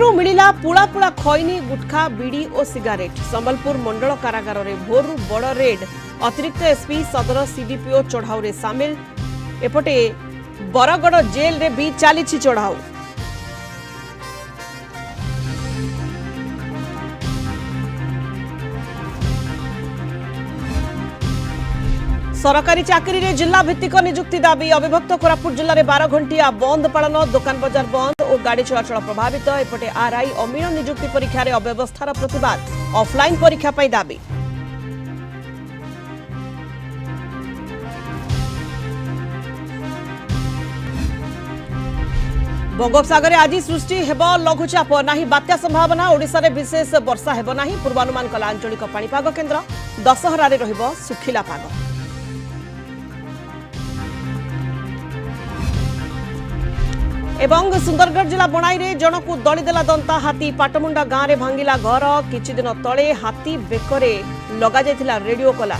बेगरू मिला पुला पुला खैनी गुटखा बीड़ी और सिगारेट। संबलपुर मंडल कारागार रे भोरु बड़ रेड। अतिरिक्त एसपी सदर सीडीपीओ चढ़ाऊ रे सामिल। एपटे बरगड़ जेल रे भी चली चढ़ाऊ। सरकारी चाकरी रे जिला भित्तिक नियुक्ति दाबी। अविभक्त कोरापुट जिले में 12 घंटिया बंद पालन, दुकान बजार बंद और गाड़ी चलाचल प्रभावित। एपटे आरआई अमीन नियुक्ति परीक्षा रे अव्यवस्थार प्रतिवाद। ऑफलाइन परीक्षा पाई दाबी। बंगोपसागर आज सृष्टि हेब लघुचाप, नाही बात्या संभावना। ओडिशा रे विशेष वर्षा हेब नाही, पूर्वानुमान कला आंचलिक पाणीपाग केन्द्र। दशहरा रे रहिब सुखिला पाग। एवं सुंदरगढ़ जिला बणाई रे जनकु दलीदेला दंता हाथी। पाटमुंडा गांव रे भांगिला घर। किछि दिन तळे हाथी बेकरे लगा जायथिला रेडियो कला।